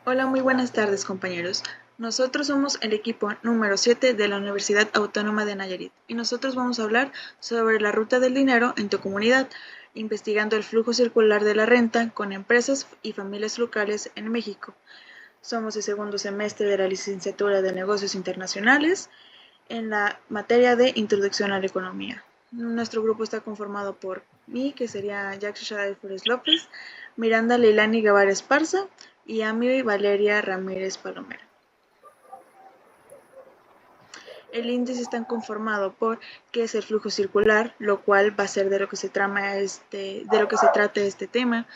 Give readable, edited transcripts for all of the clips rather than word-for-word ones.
Hola, muy buenas tardes, compañeros. Nosotros somos el equipo número 7 de la Universidad Autónoma de Nayarit y nosotros vamos a hablar sobre la ruta del dinero en tu comunidad, investigando el flujo circular de la renta con empresas y familias locales en México. Somos el segundo semestre de la licenciatura de Negocios Internacionales en la materia de Introducción a la Economía. Nuestro grupo está conformado por mí, que sería Jackson Shaday Flores López, Miranda Leilani Guevara Esparza y a mí Valeria Ramírez Palomera. El índice está conformado por qué es el flujo circular, lo cual va a ser de lo que se trata este tema.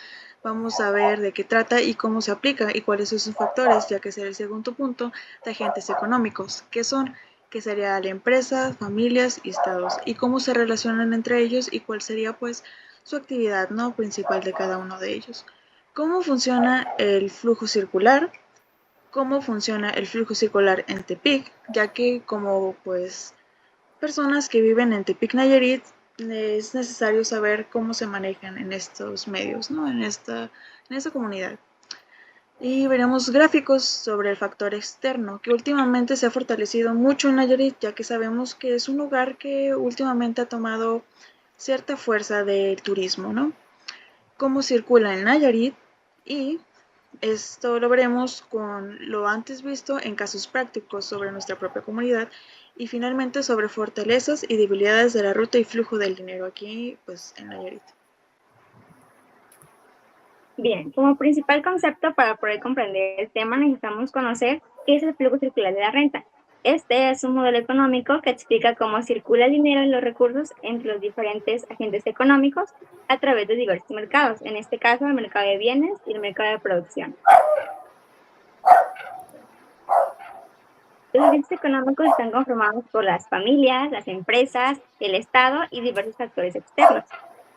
Vamos a ver de qué trata y cómo se aplica y cuáles son sus factores, ya que será el segundo punto de agentes económicos, que son, que sería la empresa, familias y estados, y cómo se relacionan entre ellos y cuál sería pues su actividad no principal de cada uno de ellos. ¿Cómo funciona el flujo circular? ¿Cómo funciona el flujo circular en Tepic? Ya que como pues personas que viven en Tepic Nayarit es necesario saber cómo se manejan en estos medios, ¿no? En esta comunidad. Y veremos gráficos sobre el factor externo, que últimamente se ha fortalecido mucho en Nayarit, ya que sabemos que es un lugar que últimamente ha tomado cierta fuerza del turismo, ¿no? Cómo circula en Nayarit y esto lo veremos con lo antes visto en casos prácticos sobre nuestra propia comunidad y finalmente sobre fortalezas y debilidades de la ruta y flujo del dinero aquí pues en Nayarit. Bien, como principal concepto para poder comprender el tema necesitamos conocer qué es el flujo circular de la renta. Este es un modelo económico que explica cómo circula el dinero y los recursos entre los diferentes agentes económicos a través de diversos mercados, en este caso el mercado de bienes y el mercado de producción. Los agentes económicos están conformados por las familias, las empresas, el Estado y diversos factores externos.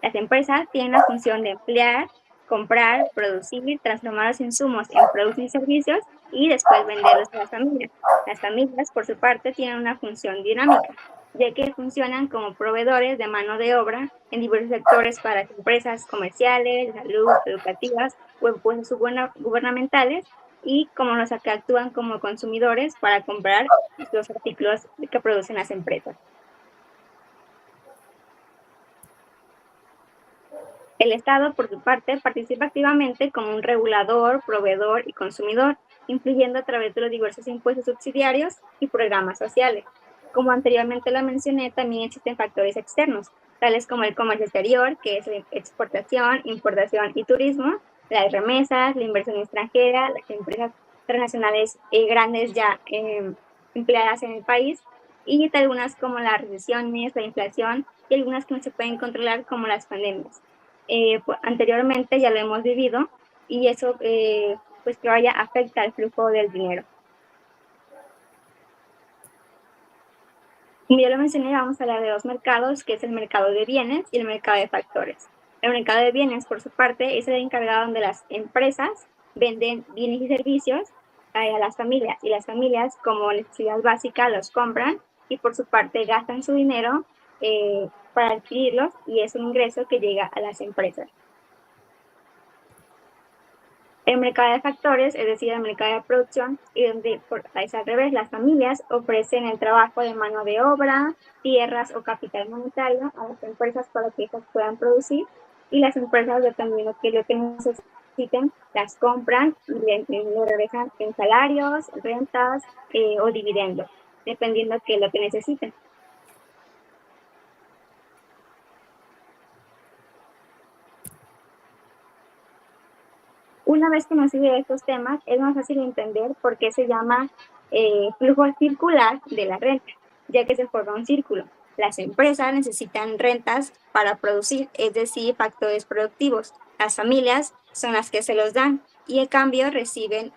Las empresas tienen la función de emplear, comprar, producir, transformar los insumos en productos y servicios y después venderlos a las familias. Las familias, por su parte, tienen una función dinámica, ya que funcionan como proveedores de mano de obra en diversos sectores para las empresas comerciales, de salud, educativas o puestos gubernamentales y como los que actúan como consumidores para comprar los artículos que producen las empresas. El Estado, por su parte, participa activamente como un regulador, proveedor y consumidor, influyendo a través de los diversos impuestos subsidiarios y programas sociales. Como anteriormente lo mencioné, también existen factores externos, tales como el comercio exterior, que es la exportación, importación y turismo, las remesas, la inversión extranjera, las empresas transnacionales grandes ya empleadas en el país, y algunas como las recesiones, la inflación y algunas que no se pueden controlar como las pandemias. Anteriormente ya lo hemos vivido y eso pues que vaya afecta al flujo del dinero. Como ya lo mencioné, vamos a hablar de dos mercados, que es el mercado de bienes y el mercado de factores. El mercado de bienes, por su parte, es el encargado donde las empresas venden bienes y servicios a las familias, y las familias como necesidad básica los compran y por su parte gastan su dinero para adquirirlos y es un ingreso que llega a las empresas. El mercado de factores, es decir, el mercado de producción, y donde es al revés, las familias ofrecen el trabajo de mano de obra, tierras o capital monetario a las empresas para que estas puedan producir, y las empresas, dependiendo de lo que necesiten, las compran y le regresan en salarios, rentas o dividendos, dependiendo de lo que necesiten. Una vez conocido estos temas, es más fácil entender por qué se llama flujo circular de la renta, ya que se forma un círculo. Las empresas necesitan rentas para producir, es decir, factores productivos. Las familias son las que se los dan y a cambio reciben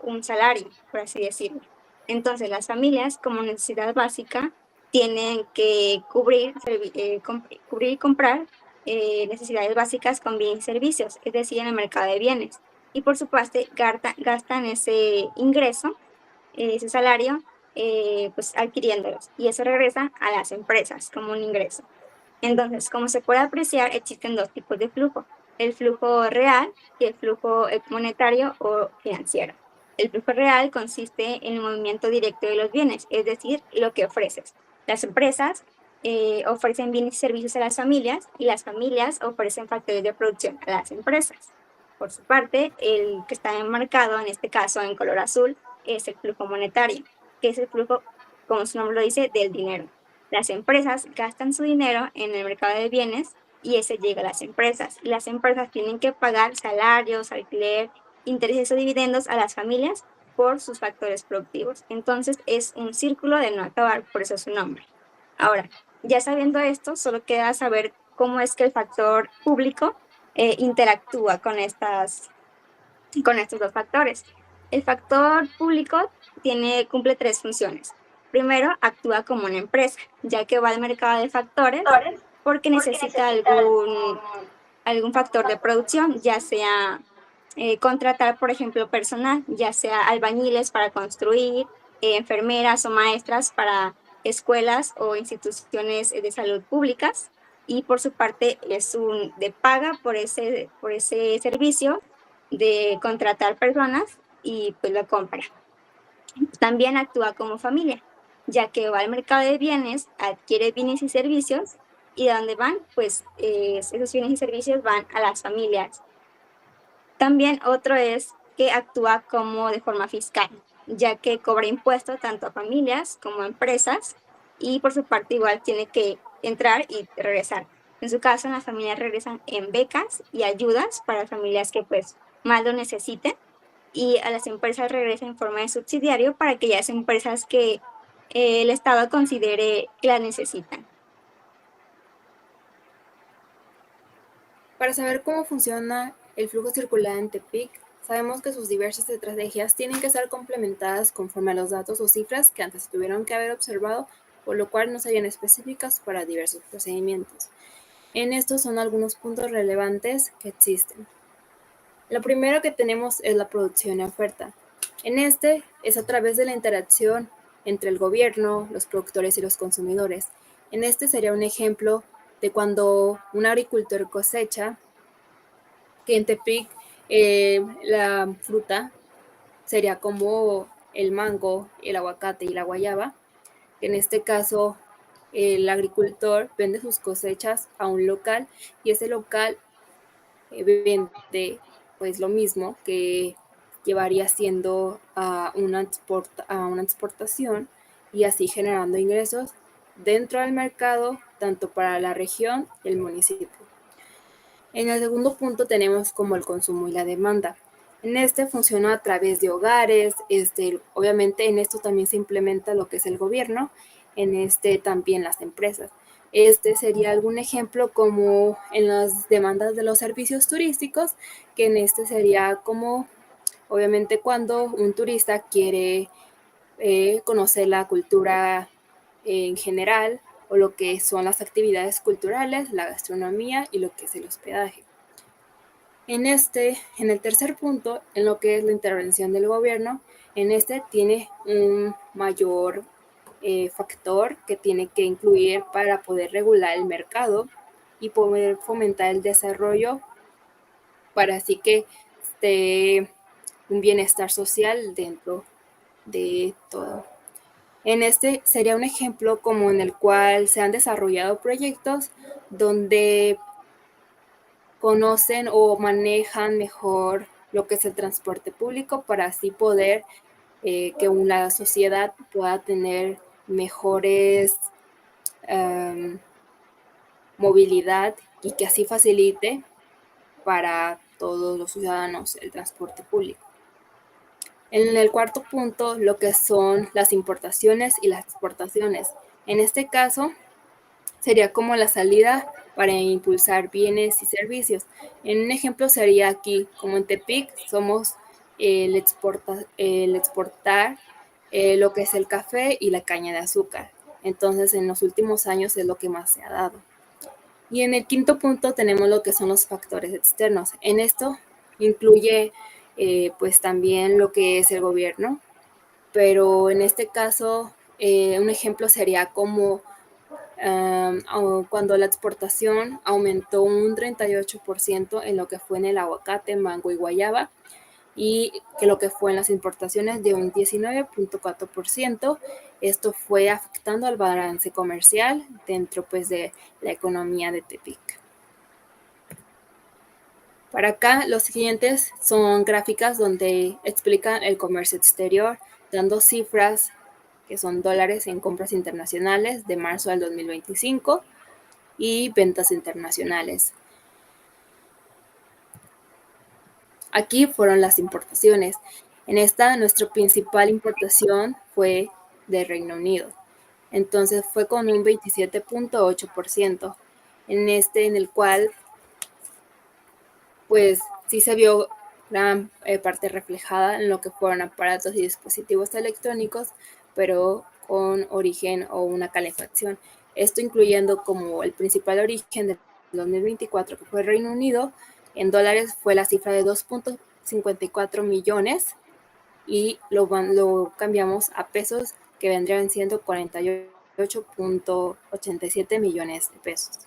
un salario, por así decirlo. Entonces, las familias, como necesidad básica, tienen que cubrir y comprar necesidades básicas con bienes y servicios, es decir, en el mercado de bienes. Y por su parte gastan ese ingreso, ese salario, pues adquiriéndolos. Y eso regresa a las empresas como un ingreso. Entonces, como se puede apreciar, existen dos tipos de flujo, el flujo real y el flujo monetario o financiero. El flujo real consiste en el movimiento directo de los bienes, es decir, lo que ofreces. Las empresas ofrecen bienes y servicios a las familias y las familias ofrecen factores de producción a las empresas. Por su parte, el que está enmarcado, en este caso en color azul, es el flujo monetario, que es el flujo, como su nombre lo dice, del dinero. Las empresas gastan su dinero en el mercado de bienes y ese llega a las empresas. Y las empresas tienen que pagar salarios, alquiler, intereses o dividendos a las familias por sus factores productivos. Entonces es un círculo de no acabar, por eso su nombre. Ahora, ya sabiendo esto, solo queda saber cómo es que el factor público interactúa con estos dos factores. El factor público cumple tres funciones. Primero, actúa como una empresa, ya que va al mercado de factores porque necesita algún factor de producción, ya sea contratar, por ejemplo, personal, ya sea albañiles para construir, enfermeras o maestras para escuelas o instituciones de salud públicas. Y por su parte es de paga por ese servicio de contratar personas y pues lo compra. También actúa como familia, ya que va al mercado de bienes, adquiere bienes y servicios y ¿a dónde van? Pues esos bienes y servicios van a las familias. También otro es que actúa como de forma fiscal, ya que cobra impuestos tanto a familias como a empresas y por su parte igual tiene que entrar y regresar. En su caso, las familias regresan en becas y ayudas para familias que pues más lo necesiten y a las empresas regresa en forma de subsidiario para aquellas empresas que el Estado considere que las necesitan. Para saber cómo funciona el flujo circular en Tepic, sabemos que sus diversas estrategias tienen que ser complementadas conforme a los datos o cifras que antes tuvieron que haber observado, por lo cual no serían específicas para diversos procedimientos. En estos son algunos puntos relevantes que existen. Lo primero que tenemos es la producción y oferta. En este es a través de la interacción entre el gobierno, los productores y los consumidores. En este sería un ejemplo de cuando un agricultor cosecha, que en Tepic la fruta sería como el mango, el aguacate y la guayaba. En este caso, el agricultor vende sus cosechas a un local y ese local vende pues lo mismo que llevaría siendo a una exportación y así generando ingresos dentro del mercado, tanto para la región y el municipio. En el segundo punto tenemos como el consumo y la demanda. En este funciona a través de hogares, obviamente en esto también se implementa lo que es el gobierno, en este también las empresas. Este sería algún ejemplo como en las demandas de los servicios turísticos, que en este sería como, obviamente cuando un turista quiere conocer la cultura en general o lo que son las actividades culturales, la gastronomía y lo que es el hospedaje. En el tercer punto, en lo que es la intervención del gobierno, en este tiene un mayor factor que tiene que incluir para poder regular el mercado y poder fomentar el desarrollo para así que esté un bienestar social dentro de todo. En este sería un ejemplo como en el cual se han desarrollado proyectos donde conocen o manejan mejor lo que es el transporte público para así poder que una sociedad pueda tener mejores movilidad y que así facilite para todos los ciudadanos el transporte público. En el cuarto punto, lo que son las importaciones y las exportaciones. En este caso, sería como la salida para impulsar bienes y servicios. En un ejemplo sería aquí, como en Tepic, somos el exportar lo que es el café y la caña de azúcar. Entonces, en los últimos años es lo que más se ha dado. Y en el quinto punto tenemos lo que son los factores externos. En esto incluye pues también lo que es el gobierno, pero en este caso un ejemplo sería como cuando la exportación aumentó un 38% en lo que fue en el aguacate, mango y guayaba. y que lo que fue en las importaciones de un 19.4%. Esto fue afectando al balance comercial dentro pues de la economía de Tepic. Para acá los siguientes son gráficas donde explican el comercio exterior, dando cifras que son dólares en compras internacionales de marzo del 2025 y ventas internacionales. Aquí fueron las importaciones. En esta, nuestra principal importación fue de Reino Unido. Entonces fue con un 27.8%. En el cual, pues sí se vio gran parte reflejada en lo que fueron aparatos y dispositivos electrónicos, pero con origen o una calefacción. Esto incluyendo como el principal origen del 2024, que fue Reino Unido. En dólares fue la cifra de 2.54 millones y lo cambiamos a pesos, que vendrían siendo 48.87 millones de pesos.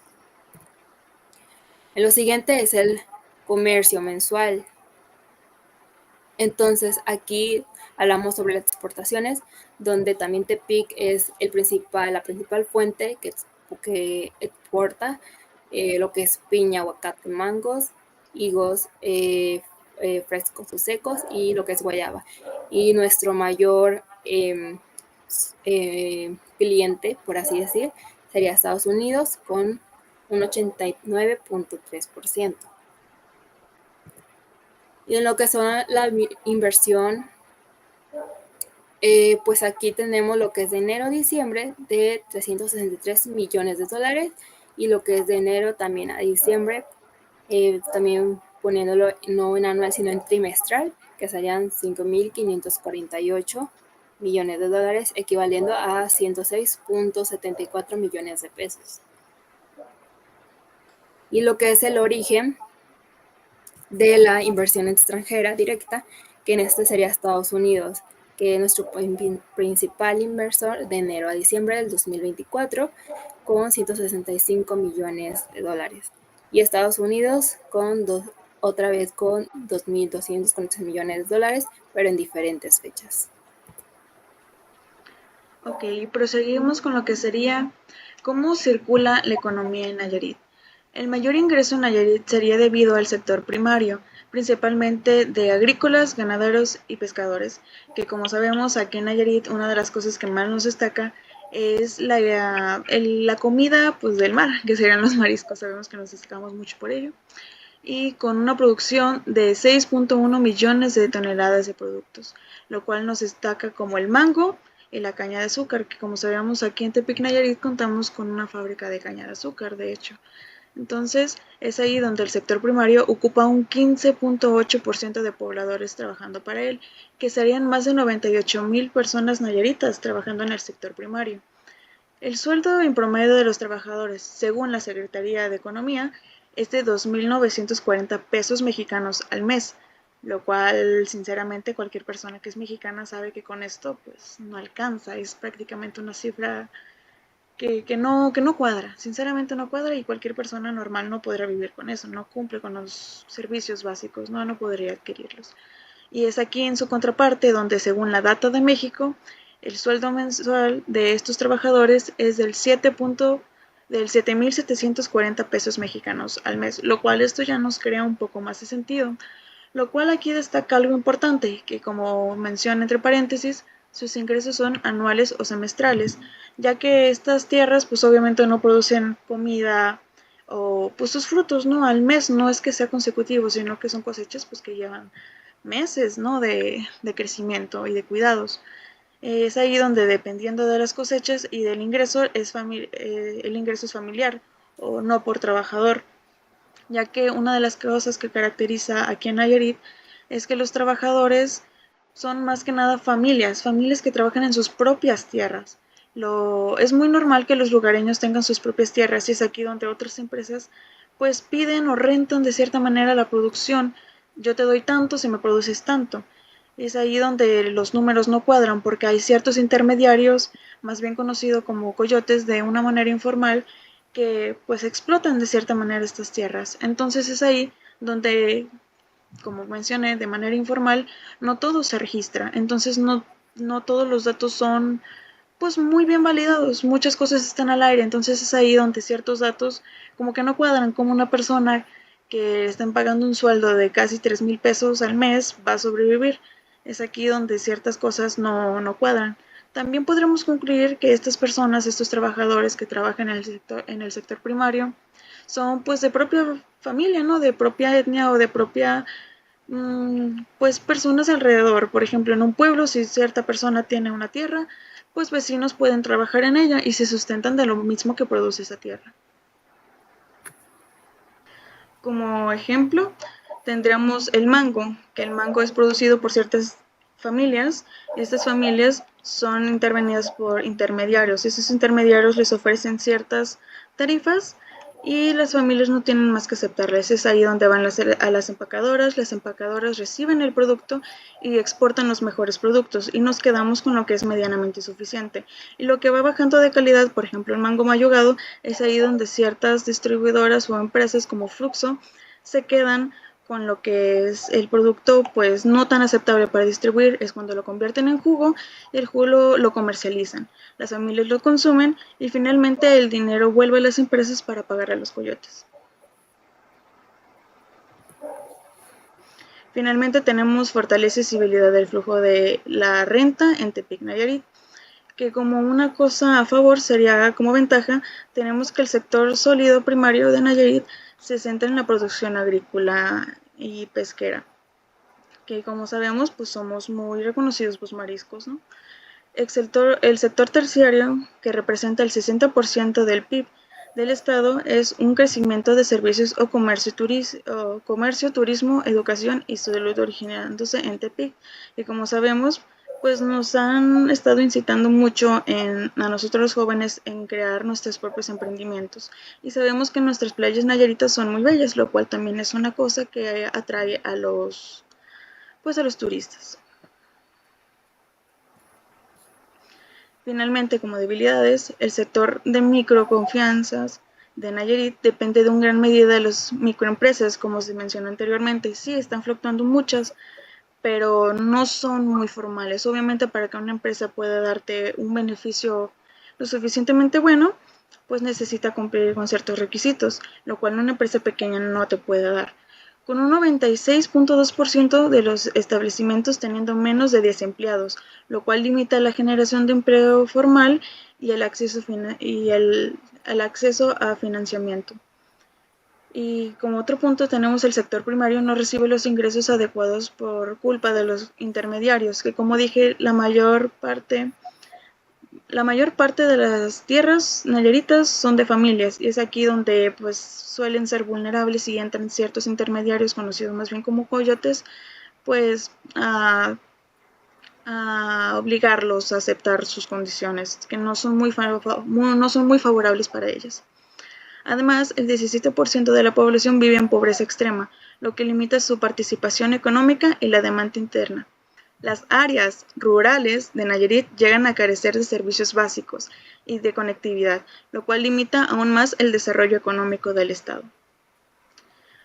En lo siguiente es el comercio mensual. Entonces aquí hablamos sobre las exportaciones, donde también Tepic es la principal fuente que exporta lo que es piña, aguacate, mangos, higos frescos o secos y lo que es guayaba. Y nuestro mayor cliente, por así decir, sería Estados Unidos con un 89.3%. Y en lo que son la inversión, pues aquí tenemos lo que es de enero a diciembre de 363 millones de dólares y lo que es de enero también a diciembre, también poniéndolo no en anual sino en trimestral, que serían 5.548 millones de dólares, equivaliendo a 106.74 millones de pesos. Y lo que es el origen de la inversión extranjera directa, que en este sería Estados Unidos, que es nuestro principal inversor de enero a diciembre del 2024 con 165 millones de dólares. Y Estados Unidos otra vez con 2.243 millones de dólares, pero en diferentes fechas. Ok, proseguimos con lo que sería cómo circula la economía en Nayarit. El mayor ingreso en Nayarit sería debido al sector primario, principalmente de agrícolas, ganaderos y pescadores, que como sabemos aquí en Nayarit una de las cosas que más nos destaca es la comida pues, del mar, que serían los mariscos, sabemos que nos destacamos mucho por ello, y con una producción de 6.1 millones de toneladas de productos, lo cual nos destaca como el mango y la caña de azúcar, que como sabemos aquí en Tepic Nayarit contamos con una fábrica de caña de azúcar, de hecho. Entonces, es ahí donde el sector primario ocupa un 15.8% de pobladores trabajando para él, que serían más de 98,000 personas nayaritas trabajando en el sector primario. El sueldo en promedio de los trabajadores, según la Secretaría de Economía, es de 2.940 pesos mexicanos al mes, lo cual, sinceramente, cualquier persona que es mexicana sabe que con esto pues no alcanza, es prácticamente una cifra que no cuadra, sinceramente no cuadra, y cualquier persona normal no podrá vivir con eso, no cumple con los servicios básicos, no podría adquirirlos. Y es aquí en su contraparte donde, según la Data de México, el sueldo mensual de estos trabajadores es del 7.740 pesos mexicanos al mes, lo cual esto ya nos crea un poco más de sentido. Lo cual aquí destaca algo importante, que como menciona entre paréntesis, sus ingresos son anuales o semestrales, ya que estas tierras pues obviamente no producen comida o pues sus frutos, ¿no? Al mes, no es que sea consecutivo, sino que son cosechas pues que llevan meses, ¿no? De crecimiento y de cuidados. Es ahí donde, dependiendo de las cosechas y del ingreso, el ingreso es familiar o no por trabajador, ya que una de las cosas que caracteriza aquí en Nayarit es que los trabajadores son más que nada familias que trabajan en sus propias tierras. Es muy normal que los lugareños tengan sus propias tierras, y es aquí donde otras empresas pues piden o rentan de cierta manera la producción. Yo te doy tanto si me produces tanto. Es ahí donde los números no cuadran, porque hay ciertos intermediarios, más bien conocidos como coyotes, de una manera informal, que pues explotan de cierta manera estas tierras. Entonces es ahí donde como mencioné, de manera informal, no todo se registra, entonces no todos los datos son pues muy bien validados, muchas cosas están al aire, entonces es ahí donde ciertos datos como que no cuadran, como una persona que están pagando un sueldo de casi 3,000 pesos al mes va a sobrevivir. Es aquí donde ciertas cosas no cuadran. También podremos concluir que estas personas, estos trabajadores que trabajan en el sector primario, son pues de propia familia, ¿no? De propia etnia o de propia pues personas alrededor. Por ejemplo, en un pueblo, si cierta persona tiene una tierra, pues vecinos pueden trabajar en ella y se sustentan de lo mismo que produce esa tierra. Como ejemplo, tendríamos el mango, que el mango es producido por ciertas familias. Estas familias son intervenidas por intermediarios. Esos intermediarios les ofrecen ciertas tarifas y las familias no tienen más que aceptarlas. Es ahí donde van a las empacadoras reciben el producto y exportan los mejores productos y nos quedamos con lo que es medianamente suficiente. Y lo que va bajando de calidad, por ejemplo el mango mayugado, es ahí donde ciertas distribuidoras o empresas como Fluxo se quedan con lo que es el producto pues no tan aceptable para distribuir, es cuando lo convierten en jugo y el jugo lo comercializan. Las familias lo consumen y finalmente el dinero vuelve a las empresas para pagar a los coyotes. Finalmente tenemos fortaleza y civilidad del flujo de la renta en Tepic Nayarit, que como una cosa a favor sería como ventaja, tenemos que el sector sólido primario de Nayarit se centra en la producción agrícola y pesquera, que como sabemos pues somos muy reconocidos por mariscos, ¿no? El sector terciario, que representa el 60% del PIB del estado, es un crecimiento de servicios o comercio, turismo, educación y salud originándose en Tepic. Y como sabemos, pues nos han estado incitando mucho a nosotros los jóvenes en crear nuestros propios emprendimientos. Y sabemos que nuestras playas nayaritas son muy bellas, lo cual también es una cosa que atrae a los turistas. Finalmente, como debilidades, el sector de microconfianzas de Nayarit depende de una gran medida de las microempresas, como se mencionó anteriormente. Sí, están fluctuando muchas, pero no son muy formales. Obviamente, para que una empresa pueda darte un beneficio lo suficientemente bueno, pues necesita cumplir con ciertos requisitos, lo cual una empresa pequeña no te puede dar. Con un 96.2% de los establecimientos teniendo menos de 10 empleados, lo cual limita la generación de empleo formal y el acceso a financiamiento. Y como otro punto tenemos el sector primario no recibe los ingresos adecuados por culpa de los intermediarios, que como dije, la mayor parte de las tierras nayaritas son de familias y es aquí donde pues suelen ser vulnerables y entran ciertos intermediarios conocidos más bien como coyotes, pues a obligarlos a aceptar sus condiciones que no son muy favorables para ellas. Además, el 17% de la población vive en pobreza extrema, lo que limita su participación económica y la demanda interna. Las áreas rurales de Nayarit llegan a carecer de servicios básicos y de conectividad, lo cual limita aún más el desarrollo económico del estado.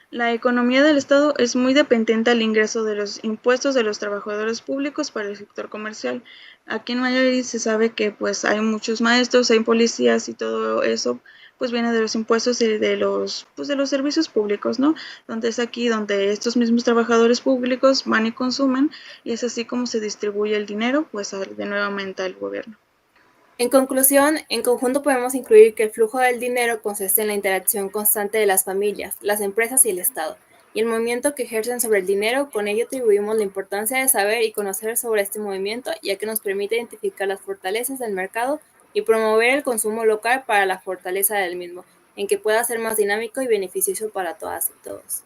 La economía del estado es muy dependiente al ingreso de los impuestos de los trabajadores públicos para el sector comercial. Aquí en Nayarit se sabe que pues hay muchos maestros, hay policías y todo eso pues viene de los impuestos y de los servicios públicos, ¿no? Donde es aquí donde estos mismos trabajadores públicos van y consumen y es así como se distribuye el dinero pues de nuevamente al gobierno. En conclusión, en conjunto podemos incluir que el flujo del dinero consiste en la interacción constante de las familias, las empresas y el Estado, y el movimiento que ejercen sobre el dinero. Con ello atribuimos la importancia de saber y conocer sobre este movimiento, ya que nos permite identificar las fortalezas del mercado y promover el consumo local para la fortaleza del mismo, en que pueda ser más dinámico y beneficioso para todas y todos.